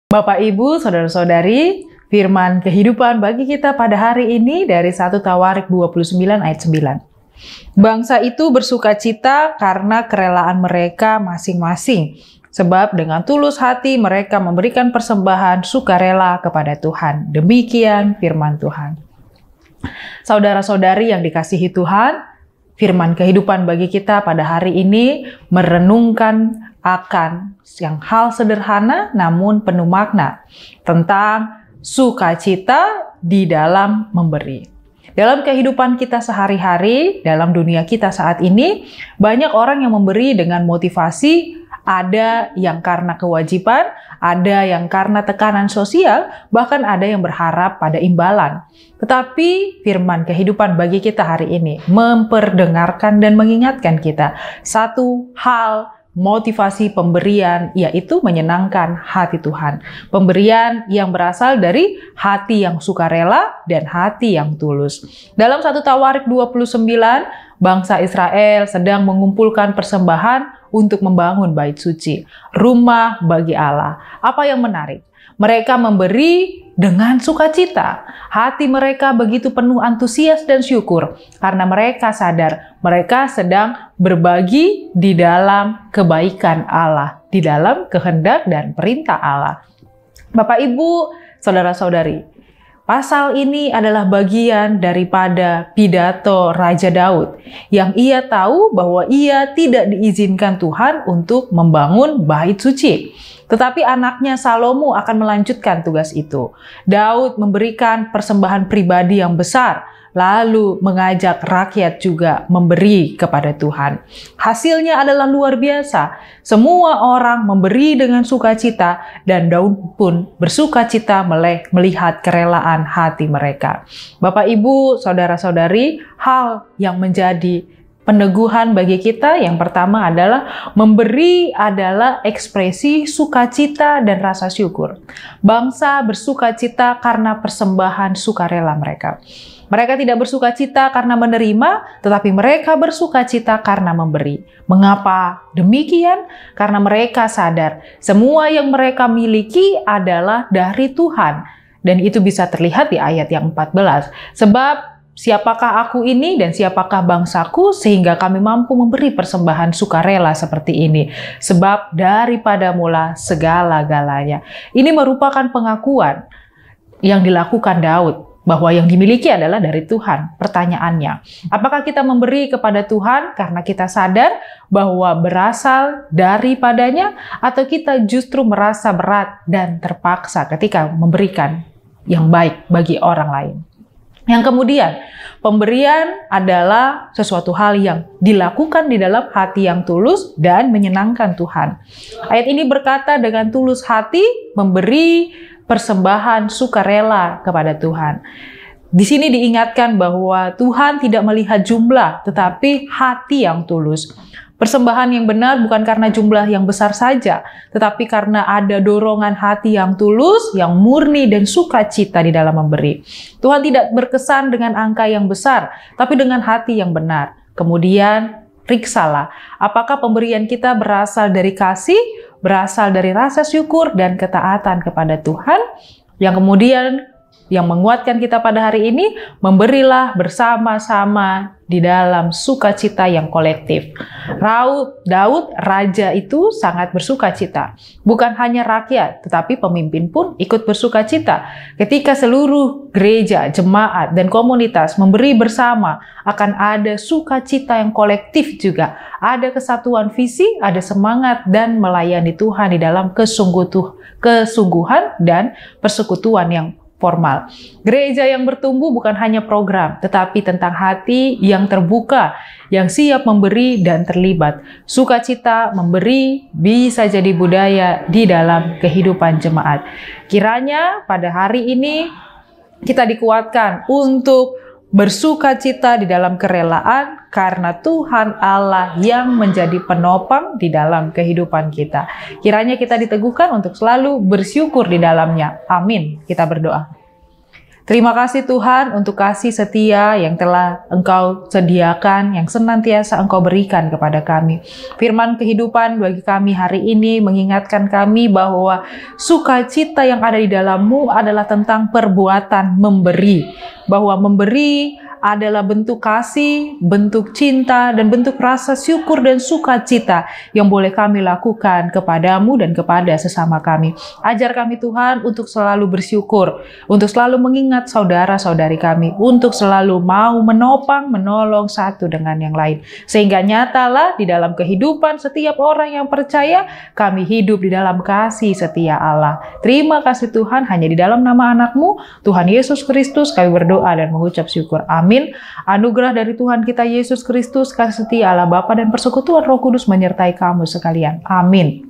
Bapak, Ibu, Saudara-saudari, firman kehidupan bagi kita pada hari ini dari 1 Tawarik 29 ayat 9. Bangsa itu bersukacita karena kerelaan mereka masing-masing, sebab dengan tulus hati mereka memberikan persembahan sukarela kepada Tuhan. Demikian firman Tuhan. Saudara-saudari yang dikasihi Tuhan, firman kehidupan bagi kita pada hari ini merenungkan akan yang hal sederhana namun penuh makna tentang sukacita di dalam memberi. Dalam kehidupan kita sehari-hari, dalam dunia kita saat ini, banyak orang yang memberi dengan motivasi, ada yang karena kewajiban, ada yang karena tekanan sosial, bahkan ada yang berharap pada imbalan. Tetapi firman kehidupan bagi kita hari ini memperdengarkan dan mengingatkan kita satu hal, motivasi pemberian, yaitu menyenangkan hati Tuhan. Pemberian yang berasal dari hati yang sukarela dan hati yang tulus. Dalam 1 Tawarik 29, bangsa Israel sedang mengumpulkan persembahan untuk membangun bait suci, rumah bagi Allah. Apa yang menarik? Mereka memberi dengan sukacita. Hati mereka begitu penuh antusias dan syukur karena mereka sadar mereka sedang berbagi di dalam kebaikan Allah, di dalam kehendak dan perintah Allah. Bapak, Ibu, Saudara-saudari, pasal ini adalah bagian daripada pidato Raja Daud yang ia tahu bahwa ia tidak diizinkan Tuhan untuk membangun bait suci. Tetapi anaknya Salomo akan melanjutkan tugas itu. Daud memberikan persembahan pribadi yang besar, lalu mengajak rakyat juga memberi kepada Tuhan. Hasilnya adalah luar biasa. Semua orang memberi dengan sukacita dan Daud pun bersukacita melihat kerelaan hati mereka. Bapak, Ibu, Saudara-saudari, hal yang menjadi peneguhan bagi kita yang pertama adalah memberi adalah ekspresi sukacita dan rasa syukur. Bangsa bersukacita karena persembahan sukarela mereka. Mereka tidak bersukacita karena menerima, tetapi mereka bersukacita karena memberi. Mengapa demikian? Karena mereka sadar semua yang mereka miliki adalah dari Tuhan. Dan itu bisa terlihat di ayat yang 14. Sebab siapakah aku ini dan siapakah bangsaku sehingga kami mampu memberi persembahan sukarela seperti ini? Sebab daripada mula segala-galanya. Ini merupakan pengakuan yang dilakukan Daud bahwa yang dimiliki adalah dari Tuhan. Pertanyaannya, apakah kita memberi kepada Tuhan karena kita sadar bahwa berasal daripadanya atau kita justru merasa berat dan terpaksa ketika memberikan yang baik bagi orang lain? Yang kemudian, pemberian adalah sesuatu hal yang dilakukan di dalam hati yang tulus dan menyenangkan Tuhan. Ayat ini berkata dengan tulus hati memberi persembahan sukarela kepada Tuhan. Di sini diingatkan bahwa Tuhan tidak melihat jumlah, tetapi hati yang tulus. Persembahan yang benar bukan karena jumlah yang besar saja, tetapi karena ada dorongan hati yang tulus, yang murni dan sukacita di dalam memberi. Tuhan tidak berkesan dengan angka yang besar, tapi dengan hati yang benar. Kemudian, periksalah, apakah pemberian kita berasal dari kasih, berasal dari rasa syukur dan ketaatan kepada Tuhan, yang kemudian yang menguatkan kita pada hari ini, memberilah bersama-sama di dalam sukacita yang kolektif. Daud, raja itu sangat bersukacita. Bukan hanya rakyat, tetapi pemimpin pun ikut bersukacita. Ketika seluruh gereja, jemaat, dan komunitas memberi bersama, akan ada sukacita yang kolektif juga. Ada kesatuan visi, ada semangat, dan melayani Tuhan di dalam kesungguhan dan persekutuan yang formal. Gereja yang bertumbuh bukan hanya program, tetapi tentang hati yang terbuka, yang siap memberi dan terlibat. Sukacita memberi bisa jadi budaya di dalam kehidupan jemaat. Kiranya pada hari ini kita dikuatkan untuk bersukacita di dalam kerelaan karena Tuhan Allah yang menjadi penopang di dalam kehidupan kita. Kiranya kita diteguhkan untuk selalu bersyukur di dalamnya. Amin. Kita berdoa. Terima kasih Tuhan untuk kasih setia yang telah Engkau sediakan, yang senantiasa Engkau berikan kepada kami. Firman kehidupan bagi kami hari ini mengingatkan kami bahwa sukacita yang ada di dalam-Mu adalah tentang perbuatan memberi. Bahwa memberi adalah bentuk kasih, bentuk cinta, dan bentuk rasa syukur dan sukacita yang boleh kami lakukan kepadamu dan kepada sesama kami. Ajar kami Tuhan untuk selalu bersyukur, untuk selalu mengingat saudara-saudari kami, untuk selalu mau menopang, menolong satu dengan yang lain. Sehingga nyatalah di dalam kehidupan setiap orang yang percaya, kami hidup di dalam kasih setia Allah. Terima kasih Tuhan, hanya di dalam nama anak-Mu, Tuhan Yesus Kristus, kami berdoa dan mengucap syukur. Amin. Anugerah dari Tuhan kita Yesus Kristus, kasih setia Allah Bapa dan persekutuan Roh Kudus menyertai kamu sekalian. Amin.